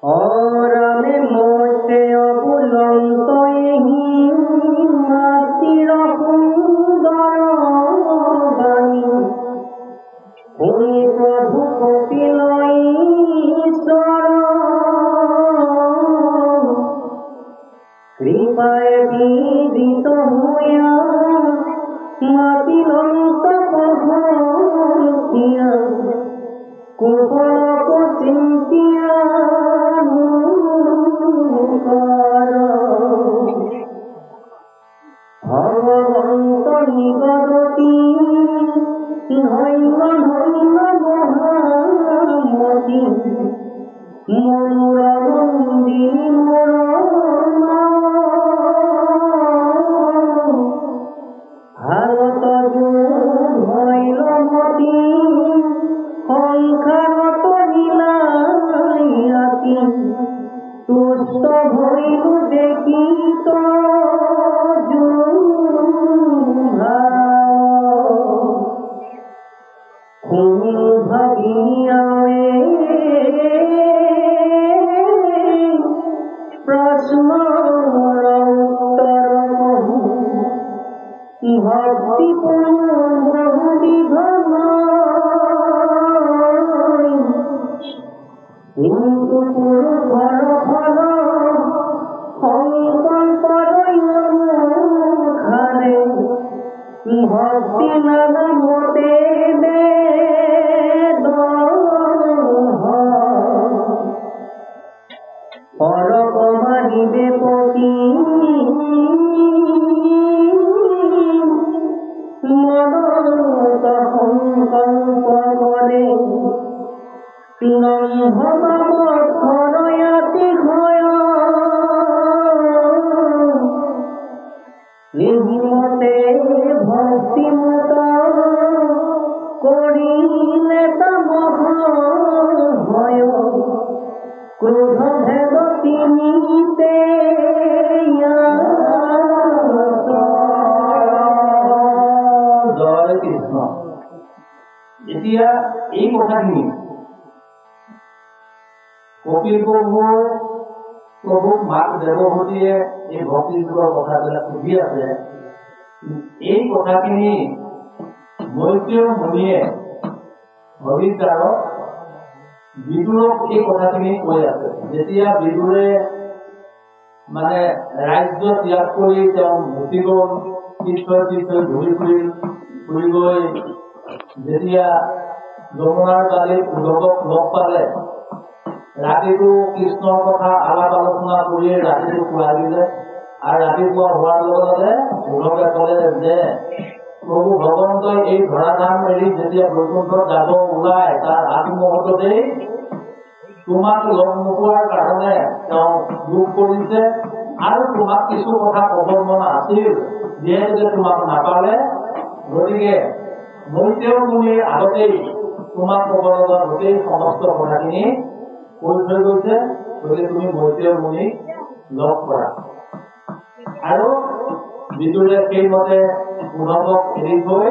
অরামে মোটে অবলন্ত এহি মাটির সুন্দর বাণী শুনি প্রভু কপিল ঈশ্বর কৃপায় বিদিত হইয়া মাতিলন্ত প্রভুয়া কুহক চিন্তিয়া ভগবন্ত নিগদতি ধন্য ধন্য মহামতি মনোরমন্দিনী মোর ভারত হইল মতি সংসারত লীলায়াতি তুষ্ট হইল দেখি তো ভাবিয়ায়ে প্রশ্ন উত্তর ভক্তি বহু বিঘন কিন্তু পুরুষর ফল সংকল্প খানে ভক্তি নানা মতে দে পরকমারিবে পতি মনত সংকল্প করে নম্ভমক্ষরয়াতি ঘয় নিহিমতে ভক্তিমত করিলে তমহ ভয় ক্রোধ ভেদ তিনিতে জয় কৃষ্ণ। এতিয়া এই কথাখিনি কপিল প্ৰভুক মাক দেৱভূতিয়ে এই ভক্তিযোগৰ কথাবিলাক সুধি আছে। এই কথাখিনি মৈত্ৰেয় মুনিয়ে হৰিদ্বাৰত বিদুৰক এই কথাখিনি কৈ আছে। যেতিয়া বিদুৰে মানে ৰাজ্য ত্যাগ কৰি তেওঁ ভূতি গ'ল, তীৰ্থ ঘূৰি ফুৰি গৈ যেতিয়া যমুনাৰ বালিত উদ্ধৱক লগ পালে, ৰাতিটো কৃষ্ণৰ কথা আলাপ আলোচনা কৰি ৰাতিটো খুৱাই দিলে। আৰু ৰাতিপুৱা হোৱাৰ লগে লগে উদ্ধৱে ক'লে যে প্ৰভু ভগৱন্তই এই ধৰাধাম এৰি যেতিয়া বৈকুণ্ঠত যাব ওলাই তাৰ আগমুহূৰ্ততেই তোমাক লগ নোপোৱাৰ কাৰণে তেওঁ দুখ কৰিছে আৰু তোমাক কিছু কথা ক'ব মন আছিল, যিহেতু তোমাক নাপালে, গতিকে মৈত্ৰেয় মুনিৰ আগতেই তোমাক ক'ব লগা গোটেই সমস্ত কথাখিনি কৈ থৈ গৈছে। গতিকে তুমি মৈত্ৰেয় মুনিক লগ কৰা। আৰু বিদুৰে সেইমতে উদ্ধৱক এৰি গৈ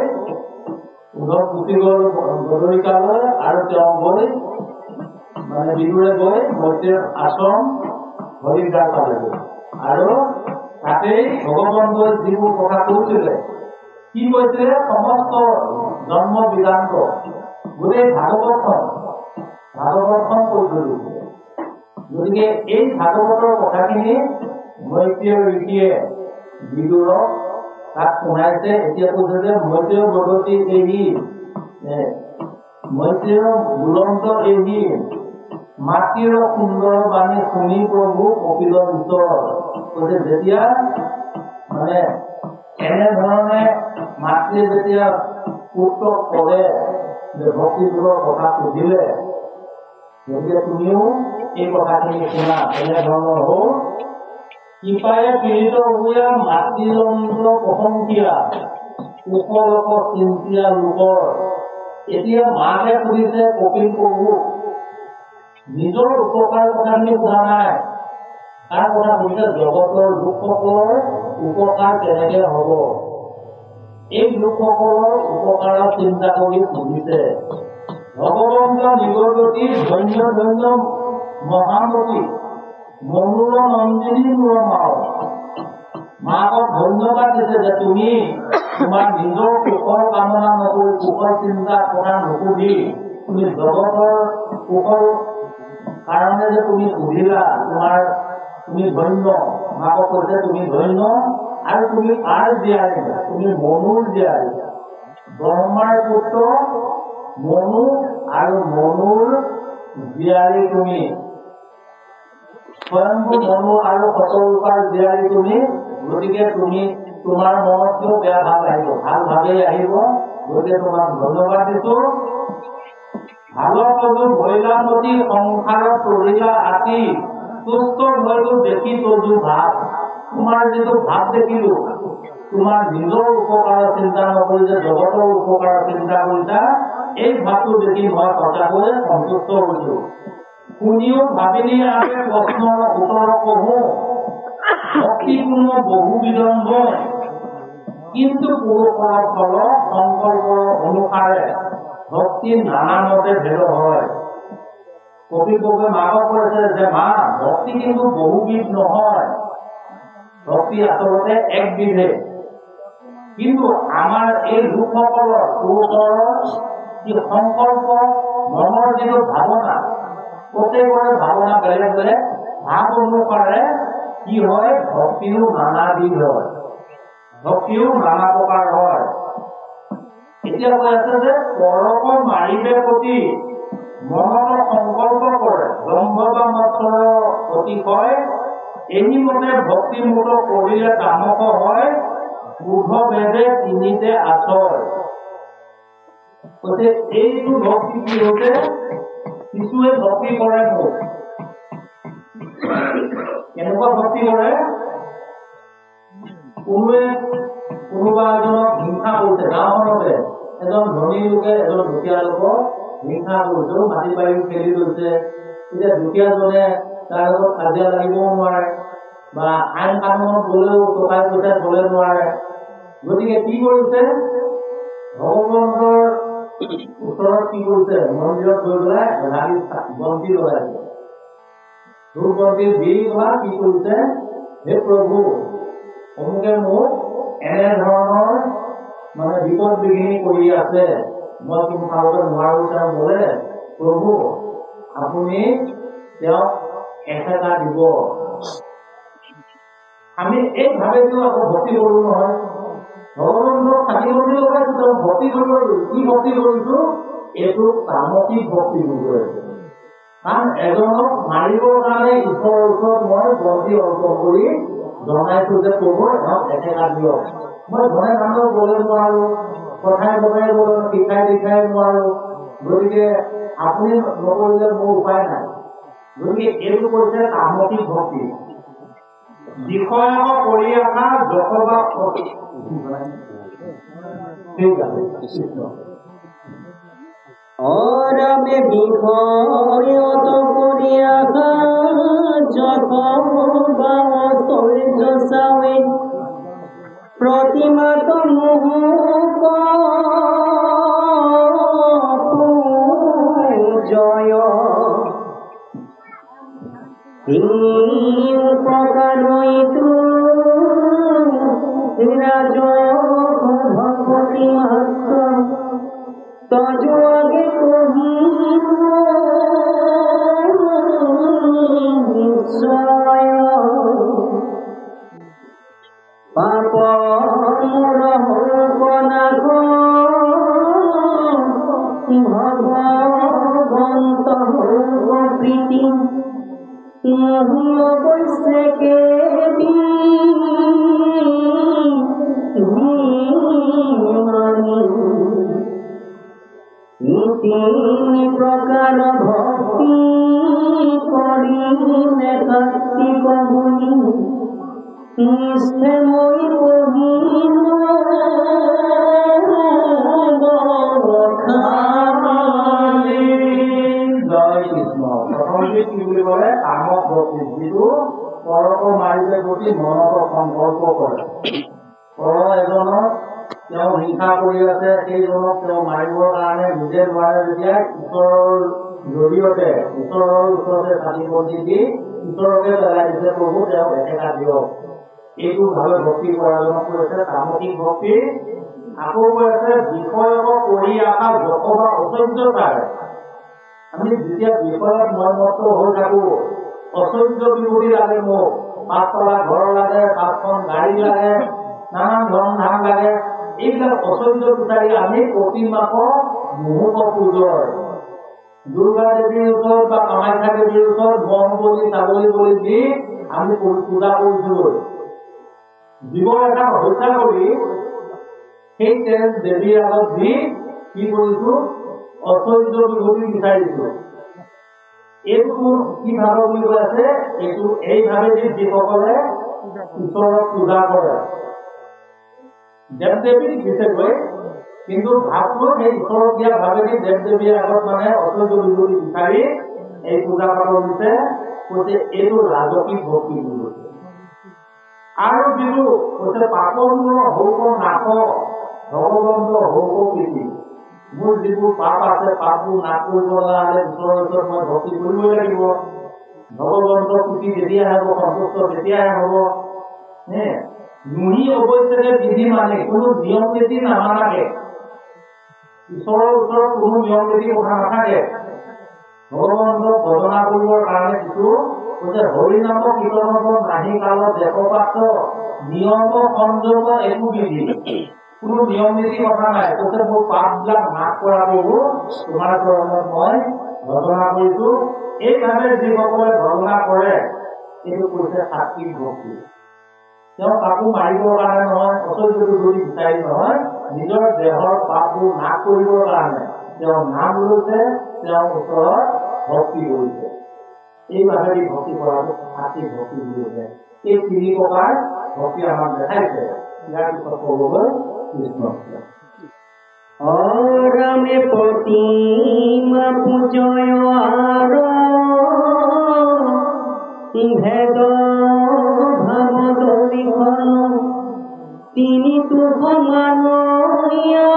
উদ্ধৱ গুচি গ'ল বদৰিকালৈ। আৰু তেওঁ গৈ মানে বিদুৰে গৈ মৈত্ৰেয়ৰ আশ্ৰম হৰিদ্বাৰ পালেগৈ। আৰু তাতেই ভগৱন্তই যিবোৰ কথা কৈছিলে, কি কৈছিলে, সমস্ত জন্ম বিধান্ত গোটেই ভাগৱতখন কৈ থৈ গৈছে। গতিকে এই ভাগৱতৰ কথাখিনি মৈত্ৰেয় ঋষিয়ে বিদুৰক তাক শুনাইছে। এতিয়া কৈছে যে মৈত্ৰেয় ভগৱতী এৰি মৈত্ৰেয় বুলন্ত এৰি মাতৃৰ সুন্দৰ বাণী শুনি প্ৰভু কপিলৰ ঈশ্বৰ কৈছে। যেতিয়া মানে এনেধৰণে মাতৃয়ে যেতিয়া পুত্ৰক ক'লে যে ভক্তিযোগৰ কথা সুধিলে, গতিকে তুমিও এই কথাখিনি শুনা। এনেধৰণৰ হ'ল কৃপায়ে পীড়িত হৈয়া মাতৃযন্ত্ৰ প্ৰশংসিয়া কুশলক চিন্তিয়া লোকৰ। এতিয়া মাকে সুধিছে কপিল প্ৰভুক, নিজৰ উপকাৰ কথাখিনি সোধা নাই, তাৰ কথা সুধিছে জগতৰ লোকসকলৰ উপকাৰ কেনেকে হ'ব। এই লোকসকলৰ উপকাৰৰ চিন্তা কৰি সুধিছে। ভগৱন্ত নিগদতি ধন্য ধন্য মহামতী মনুৰ নন্দিনী মোৰ মাও মাকক ধন্যবাদ দিছে যে তুমি তোমাৰ নিজৰ সুখৰ কামনা নকৰি সুখৰ চিন্তা কৰা নকৰি তুমি জগতৰ সুখৰ কাৰণে যে তুমি সুধিলা তুমি ধন্য মাকক কৈছে তুমি ধন্য আৰু তুমি কাৰ জীয়াৰী তুমি মনুৰ জীয়াৰী ব্ৰহ্মাৰ পুত্ৰ মনু আৰু মনুৰ জীয়াৰী তুমি স্বয়ংভূ মনু আৰু শতৰূপাৰ জীয়াৰী তুমি গতিকে তুমি তোমাৰ মনতো বেয়া ভাৱ আহিব ভাল ভাৱেই আহিব গতিকে তোমাক ধন্যবাদ দিছো ভালৰ তজু ভৈলা নদী সংসাৰত তৰিলা আতি সুস্থ হয়তো দেখি তজু ভাৱ তোমাৰ যিটো ভাৱ দেখিলো তোমাৰ নিজৰ উপকাৰৰ চিন্তা নকৰি যে জগতৰ উপকাৰৰ চিন্তা কৰিছা এই ভাৱটো দেখি মই সঁচাকৈ সন্তুষ্ট হৈছো শুনিও ভাবিলি আমি প্ৰশ্নৰ উত্তৰ কহো ভক্তিপূৰ্ণ বহু বিলম্ব কিন্তু পুৰুষৰ ফলত সংকল্পৰ অনুসাৰে ভক্তি নানা মতে ভেদ হয় কবি মাকক কৈছে যে মা ভক্তি কিন্তু বহুবিধ নহয় ভক্তি আচলতে একবিধে কিন্তু আমাৰ এই লোকসকলৰ পুৰুষৰ যি সংকল্প মনৰ যিটো ভাৱনা প্ৰত্যেকৰে ভাৱনা বেলেগ বেলেগ ভাৱ অনুসাৰে কি হয় ভক্তিও নানাবিধ হয় ভক্তিও নানা প্ৰকাৰ হয় এতিয়া কৈ আছে যে পৰক মাৰিবে প্ৰতি মনত সংকল্প কৰে ব্ৰহ্ম বা মাত্ৰৰ অতিশয় এনিমতে ভক্তিমূত কৰিলে তামস হয় বুধ বেদে তিনিতে আচয় কৈছে এইটো ভক্তি কি হৈছে কিছুৱে ভক্তি কৰে মোক কেনেকুৱা ভক্তি কৰে কোনোবা এজনক হিংসা কৰিছে গাঁওখনতে এজন ধনী লোকে এজন দুখীয়া লোকক হিংসা কৰিছে মাটি বাৰী খেলি লৈছে এতিয়া দুখীয়াজনে তাৰ লগত কাজিয়া লাগিবও নোৱাৰে বা আইন কানুনত গলেও টকা পইচা চলে নোৱাৰে গতিকে কি কৰিছে ভগৱন্তৰ ওচৰত কি কৰিছে মন্দিৰত গৈ পেলাই ৰাগী বন্তি লগাইছে ধূপ বন্তি দি পেলাই কি কৰিছে হে প্ৰভু অমুকে মোক এনেধৰণৰ মানে বিপদ বিঘিনি কৰি আছে মই কিন্তু খাবলৈ নোৱাৰো তেওঁ বোলে প্ৰভু আপুনি তেওঁক এসেকা দিব আমি এই ভাৱেদিও আকৌ ভক্তি কৰো নহয় ভগৱানক চাকি বন্তি লগাইছো তেওঁ ভক্তি কৰিব কি ভক্তি কৰিছো এইটো তামসিক ভক্তি বুলি কাৰণ এজনক মাৰিবৰ কাৰণে ঈশ্বৰৰ ওচৰত মই বন্তি অৰ্পণ কৰি জনাইছো যে প্ৰভু এওক এসেকা দিয়ক মই ঘৰে মানুহ গলে নোৱাৰো কথাই বনাই গলে শিকাই নোৱাৰো গতিকে আপুনি নকৰিলে মোৰ উপায় নাই গতিকে এইটো কৈছে তামসিক ভক্তি বিষয়ক কৰি অহা যশোবা ঠিক আছে অৰবে বিষয়ত কৰি অহা যশোবা ঐশ্বৰ্য চাৱে प्रतिमत मुहुक जय प्रकारयितु राज भगवती महत्व तजु आगे निश्चय पाप भगवंत प्रीति अवश्य के तीन प्रकार भक्ति करिले भक्ति कहुनी निष्ठे মই কহিল জয় কৃষ্ণ প্ৰথমতে কি বুলি ক'লে কামক ভক্তি যিটো পৰক মাৰিলে প্ৰতি মনত সংকল্প কৰে পৰ এজনক তেওঁ হিংসা কৰি আছে সেইজনক তেওঁ মাৰিবৰ কাৰণে নিজে নোৱাৰে যেতিয়া ঈশ্বৰৰ জৰিয়তে ঈশ্বৰৰ ওচৰতে চাকি বন্তি দি ঈশ্বৰকে পেলাই দিছে, প্ৰভু তেওঁক একেটা দিয়ক। এইটো ভাৱে ভক্তি পৰাজনক কৈছে তামসিক ভক্তি। আকৌ কৈ আছে বিষয়ক কৰি অহা যশ বা অচৰ্যতাৰ। আমি যেতিয়া বিষয়ত মনমত্ত হৈ থাকো, অচৰ্য বিভূতি লাগে, মোক 5তলা ঘৰ লাগে, 5খন গাড়ী লাগে, নানান ধন ধান লাগে, এইবিলাক অচৰ্য বিচাৰি আমি প্ৰতিমাকক মুহুক পূজয়। দুৰ্গা দেৱীৰ ওচৰত বা কামাখ্যা দেৱীৰ ওচৰত মন বলি ছাগলী বলি দি আমি পূজা কৰিছো। জীৱ এটা হত্যা কৰি সেই তেজ দেৱীৰ আগত দি কি কৰিছো, অচৰ্য বিভূতি বিচাৰিছো। এইটো কি ভাৱ বুলি কৈ আছে, এইটো এই ভাৱেদি যিসকলে ঈশ্বৰক পূজা কৰে, দেৱ দেৱীক দিছেগৈ, কিন্তু ভাৱটো সেই ঈশ্বৰক দিয়া ভাৱেদি দেৱ দেৱীৰ আগত মানে অচৰ্য বিভূতি বিচাৰি এই পূজা পাতল দিছে, কৈছে এইটো ৰাজসিক ভক্তি বুলি কৈছে। আৰু যিটো কৈছে পাপন্ন হৌক নাশ ভগৱন্ত হৌক প্ৰীতি। মোৰ যিবোৰ পাপ আছে, পাপবোৰ নাশ কৰিবলৈ হ'লে ঈশ্বৰৰ ওচৰত মই ভক্তি কৰিবই লাগিব। ভগৱন্ত প্ৰীতি যেতিয়াহে হ'ব, সন্তুষ্ট তেতিয়াহে হ'ব। নুহি অৱশ্যে বিধি মানে কোনো নিয়ম নীতি নামানাকে, ঈশ্বৰৰ ওচৰত কোনো নিয়ম নীতি কথা নাথাকে। ভগৱন্তক ভজনা কৰিবৰ কাৰণে কিছু কৈছে হৰিনাম কীৰ্তনত নাহি কালত দেশপাত্ৰ নিয়ম সংযম একো বিধি, কোনো নিয়ম নীতি কথা নাই। কৈছে মোৰ পাপবিলাক নাশ কৰা প্ৰভু, তোমাৰ চৰণত মই ভজনা কৰিছো। এইভাৱে যিসকলে ভজনা কৰে, এইটো কৈছে সাত্বিক ভক্তি। তেওঁ কাকো মাৰিবৰ কাৰণে নহয়, অচৰ্য বিভূতি বিচাৰি নহয়, নিজৰ দেহৰ পাপবোৰ নাশ কৰিবৰ কাৰণে তেওঁ নাম লৈছে, তেওঁৰ ওচৰত ভক্তি কৰিছে। এইভাৱে ভক্তি কৰাটো সাত্বিক ভক্তি বুলি কৈছে। এই 3 প্ৰকাৰ ভক্তি আমাক দেখাইছে। ইয়াৰ পিছত ক'বলৈ কৃষ্ণ অৰামে প্ৰতিমা পূজয় ভেদ ভাৱ দলিখন তিনি তো সমানয়া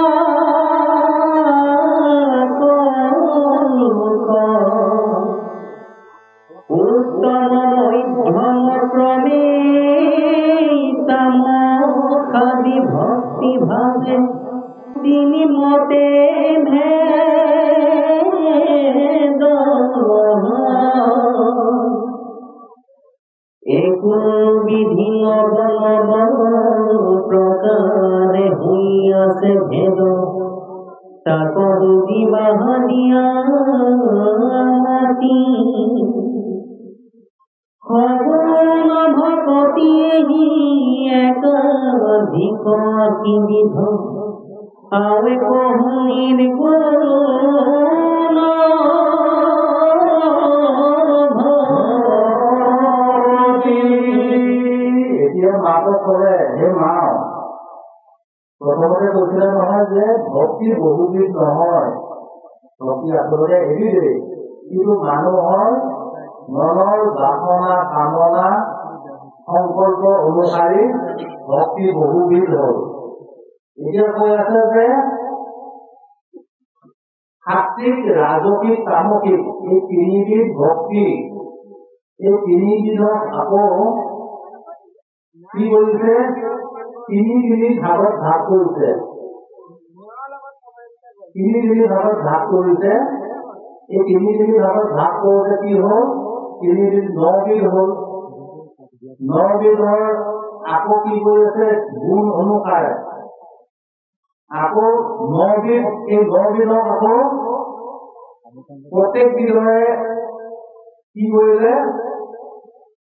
উত্তম মধ্যম ক্ৰমে তামসাদি ভক্তি ভাৱে তিনি মতে ভেদ একো বিধি নব প্ৰকাৰে হৈ আছে ভেদ তাকৰ বিবাহ দিয়া সগুণ ভকতিয়েহি একাধিক বিধ আৱে কহুনিৰ গুণ এতিয়া মাকক ক'লে হে মাও, প্ৰথমতে কৈছিলে নহয় যে ভক্তি বহুবিধ নহয়, ভক্তি আচলতে এবিধেই, কিন্তু মানুহৰ মনৰ বাসনা কামনা সংকল্প অনুসাৰী ভক্তি বহুবিধ হ'ল। এতিয়া কৈ আছে যে সাত্বিক, ৰাজসিক, তামসিক এই 3বিধ ভক্তি, এই 3বিধক আকৌ কি কৰিছে, 3 ভাগত ভাগ কৰিছে। 3 ভাগত ভাগ কৰিছে। এই 3 ভাগত ভাগ কৰোতে কি হ'ল, 9 বিধ হ'ল। 9 বিধৰ আকৌ কি কৰিছে, গুণ অনুসাৰে আকৌ 9 বিধ, এই 9 বিধক আকৌ প্ৰত্যেক বিধৰে কি কৰিলে,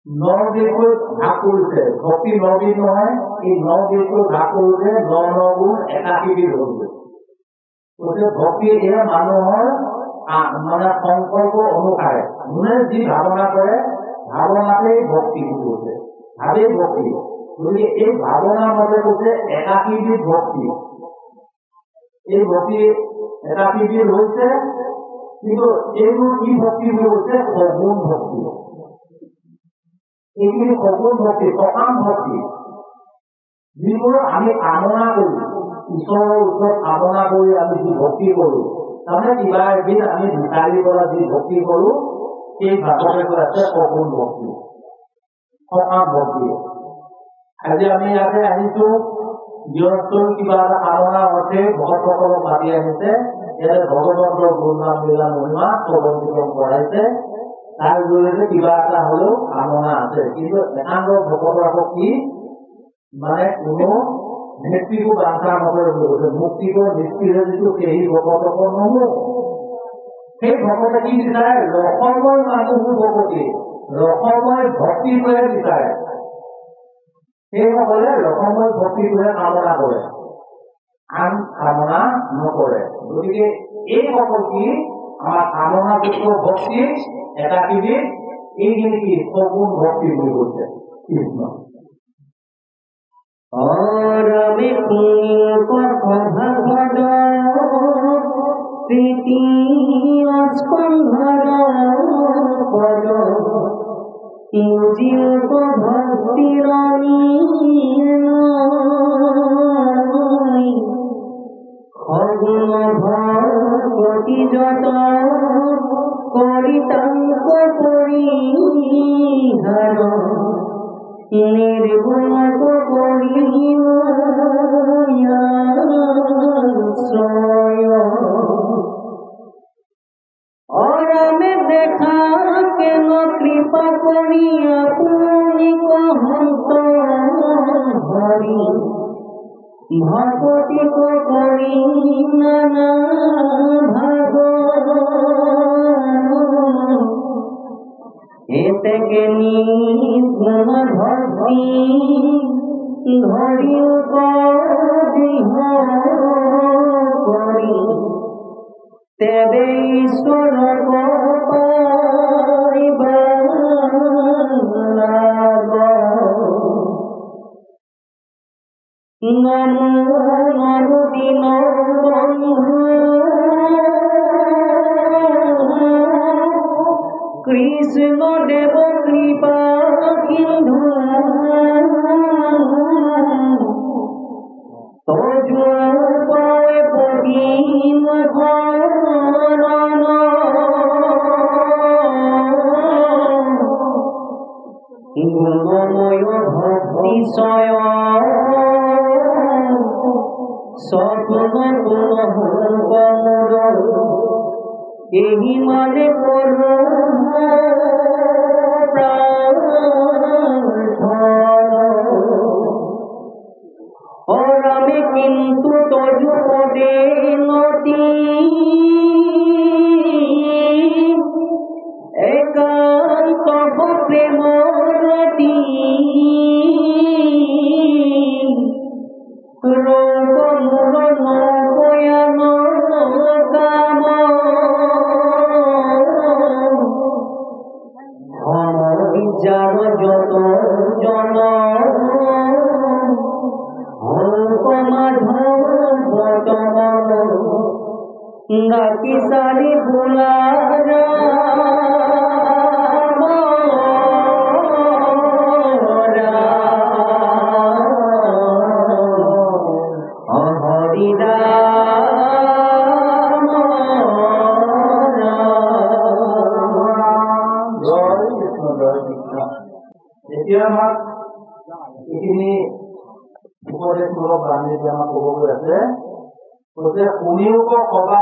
9 বিধকৈ ভাগ কৰিছে। ভক্তি 9 বিধ নহয়, এই 9 বিধকৈ ভাগ কৰোতে 9 গুণ 81 বিধ হ'ল। কৈছে ভক্তি এয়া মানুহৰ মানে সংকল্প অনুসাৰে যোনে যি ভাৱনা কৰে, ভাৱনাতেই ভক্তি কৈছে, ভাৱেই ভক্তি। গতিকে এই ভাৱনা মতে কৈছে 81 বিধ ভক্তি। এই ভক্তি 81 বিধ হৈছে, কিন্তু এইবোৰ কি ভক্তি বুলি কৈছে, সগুণ ভক্তি। এইখিনি সগুণ ভক্তি, সকাম ভক্তি, যিবোৰ আমি কামনা কৰো, ঈশ্বৰৰ ওচৰত কামনা কৰি আমি যি ভক্তি কৰো, তাৰমানে কিবা এদিন আমি বিচাৰি পৰা যি ভক্তি কৰো সেই ভাগতে কৈ আছে সগুণ ভক্তি, সকাম ভক্তি। আজি আমি ইয়াতে আহিছো গৃহস্থৰ কিবা এটা কামনা অৰ্থে ভকতসকলক মাতি আহিছে, ইয়াতে ভগৱন্তৰ গুণনাম লীলা মহিমা শ্ৰৱণ কীৰ্তন কৰাইছে, তাৰ জৰিয়তে কিবা এটা হলেও কামনা আছে। কিন্তু একান্ত ভকতৰ আকৌ কি মানে কোনো মুক্তিকো বাঞ্ছা নকৰে বুলি কৈছে, মুক্তিকো নিষ্ক্ৰিয় যিটো সেই ভকতক নহো। সেই ভকতে কি বিচাৰে? ৰসময় মানুহবোৰ ভকতি, ৰসময় ভক্তিটোহে বিচাৰে। সেইসকলে ৰসময় ভক্তিটোহে কামনা কৰে, আন কামনা নকৰে। গতিকে এইসকল কি আমাৰ কামনাযুক্ত ভক্তি এটা কিবি, এইখিনি কি সগুণ ভক্তি বুলি কৈছে কৃষ্ণ। অৰমে ভাগৱত তৃতীয় স্কন্ধৰ পদ মুজিব ভক্তিৰ সগুণ ভক্তি যত কৰিতাংক পৰিহাৰ নির্গুণ অরমে দেখা কেন কৃপা করি আপনি কহন্ত হরি ভগতি করি নানা ভাগ এতে জ্ঞানী গুণ ভক্তি ধরি উপদেহ করি তেবে ঈশ্বর পাইবা নমো নমো দিন বন্ধু কৃষ্ণ দেব কৃপা সিন্ধু তজু পায় পদিম হরণ গুণময় ভক্তি স্বয়ং সগুণ গুণ কমর এই মানে করো অরমে কিন্তু তজু পদে নতি একান্ত প্রেম রতি রোগ মূল নয়ন কাম যার যত জন ডাকি সারি ভোলার হরিরা এতিয়া আমাক এইখিনি উপদেশমূলক বাণী আমাক ক'ব গৈ আছে, শুনিও কবা